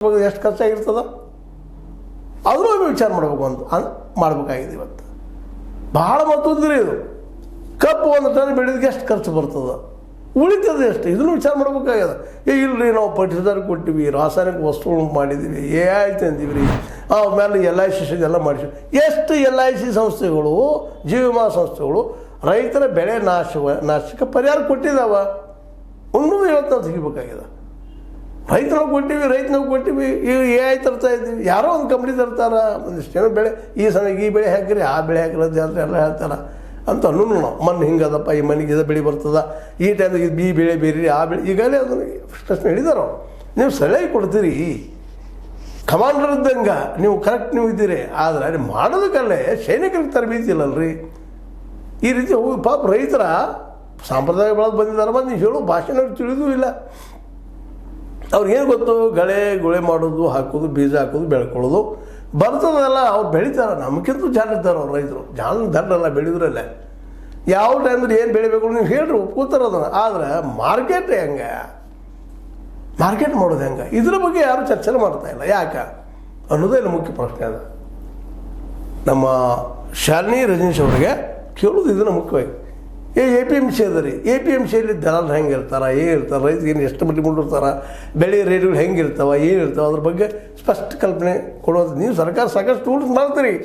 ಎಷ್ಟು ಖರ್ಚಾಗಿರ್ತದ ಆದರೂ ವಿಚಾರ ಮಾಡಬೇಕು ಅಂತ ಮಾಡಬೇಕಾಗಿದೆ. ಇವತ್ತು ಭಾಳ ಮಹತ್ವದ್ರಿ ಇದು. ಕಪ್ಪು ಒಂದು ಟನ್ ಬೆಳೆದಕ್ಕೆ ಎಷ್ಟು ಖರ್ಚು ಬರ್ತದೆ, ಉಳಿತದೆ ಎಷ್ಟು, ಇದನ್ನು ವಿಚಾರ ಮಾಡಬೇಕಾಗ್ಯದ. ಇಲ್ಲರಿ ನಾವು ಪಟ್ಟಿದಾರ ಕೊಟ್ಟಿವಿ, ರಾಸಾಯನಿಕ ವಸ್ತುಗಳು ಮಾಡಿದ್ದೀವಿ, ಆಯ್ತು ಅಂತೀವಿ, ಆಮೇಲೆ LIC ಎಲ್ಲ ಮಾಡಿಸಿ. ಎಷ್ಟು LIC ಸಂಸ್ಥೆಗಳು, ಜೀವ ವಿಮಾ ಸಂಸ್ಥೆಗಳು ರೈತರ ಬೆಳೆ ನಾಶಕ್ಕೆ ಪರಿಹಾರ ಕೊಟ್ಟಿದ್ದಾವ? ಇನ್ನೂ ಇವತ್ತು ನಾವು ತೆಗಿಬೇಕಾಗಿದೆ. ರೈತನಾಗ ಕೊಟ್ಟಿವಿ ಈಗ AI ತರ್ತಾ ಇದ್ದೀವಿ. ಯಾರೋ ಒಂದು ಕಂಪ್ನಿ ತರ್ತಾರ, ಒಂದಿಷ್ಟು ಜನ ಬೆಳೆ ಈ ಸಮಯಕ್ಕೆ ಈ ಬೆಳೆ ಹಾಕಿರಿ, ಆ ಬೆಳೆ ಹಾಕಿಲ್ಲ ಅಂತ ಎಲ್ಲ ಹೇಳ್ತಾರೆ ಅಂತ ಅನ್ನೋನು ನಾವು. ಮಣ್ಣು ಹಿಂಗದಪ್ಪ, ಈ ಮನೆಗೆ ಇದು ಬೆಳೆ ಬರ್ತದ, ಈ ಟೈಮ್ದಾಗ ಇದು ಈ ಬೆಳೆ ಬೇರೆ, ಆ ಬೆಳೆ ಈಗಲೇ ಅದನ್ನು ಪ್ರಶ್ನೆ ಹೇಳಿದಾರೋ. ನೀವು ಸಲಹೆ ಕೊಡ್ತೀರಿ, ಕಮಾಂಡರ್ ಇದ್ದಂಗೆ ನೀವು ಕರೆಕ್ಟ್ ನೀವು ಇದ್ದೀರಿ. ಆದರೆ ಅಲ್ಲಿ ಮಾಡೋದಕ್ಕಲ್ಲೇ ಸೈನಿಕರಿಗೆ ತರಬೇತಿ ಇಲ್ಲಲ್ರಿ. ಈ ರೀತಿ ಹೋಗಿ ಪಾಪ ರೈತರ ಸಾಂಪ್ರದಾಯ ಬೆಳೆದು ಬಂದಿದ್ದಾರೆ, ಬಂದು ನೀವು ಹೇಳೋ ಭಾಷೆ ತಿಳಿದೂ ಇಲ್ಲ. ಅವ್ರಿಗೇನು ಗೊತ್ತು? ಗುಳೆ ಮಾಡೋದು, ಹಾಕೋದು, ಬೀಜ ಹಾಕೋದು, ಬೆಳ್ಕೊಳ್ಳೋದು ಬರ್ತದಲ್ಲ. ಅವ್ರು ಬೆಳಿತಾರೆ, ನಮಗಿಂತೂ ಜಾಣ ಇರ್ತಾರೆ ಅವ್ರು ರೈತರು. ದಡ್ಡಲ್ಲ ಬೆಳೆದ್ರಲ್ಲೇ ಯಾವ ಟೈಮ್ದಲ್ಲಿ ಏನು ಬೆಳಿಬೇಕು ನೀವು ಹೇಳ್ರಿ, ಒಪ್ಕೋತಾರೆ ಅದನ್ನು. ಆದರೆ ಮಾರ್ಕೆಟ್ ಹೆಂಗೆ, ಮಾರ್ಕೆಟ್ ಮಾಡೋದು ಹೆಂಗೆ, ಇದ್ರ ಬಗ್ಗೆ ಯಾರು ಚರ್ಚೆ ಮಾಡ್ತಾಯಿಲ್ಲ. ಯಾಕೆ ಅನ್ನೋದೇ ಇಲ್ಲಿ ಮುಖ್ಯ ಪ್ರಶ್ನೆ ಅದ. ನಮ್ಮ ಶಾಲಿನಿ ರಜನೀಶ್ ಅವರಿಗೆ ಕೇಳೋದು ಇದನ್ನು ಮುಖ್ಯವಾಗಿ. APMC ಅದ ರೀ, APMCಯಲ್ಲಿ ದಲಾಲ್ ಹೆಂಗೆ ಇರ್ತಾರೆ, ಏನಿರ್ತಾರೆ, ರೈತರಿಗೆ ಎಷ್ಟು ಮಟ್ಟಿ ಮುಂದಿರ್ತಾರೆ, ಬೆಳೆ ರೇಟ್ಗಳು ಹೆಂಗಿರ್ತಾವೆ, ಏನಿರ್ತಾವೆ, ಅದ್ರ ಬಗ್ಗೆ ಸ್ಪಷ್ಟ ಕಲ್ಪನೆ ಕೊಡೋದು. ನೀವು ಸರ್ಕಾರ ಸಾಕಷ್ಟು ಟೂಲ್ಸ್ ಮಾಡ್ತೀರಿ.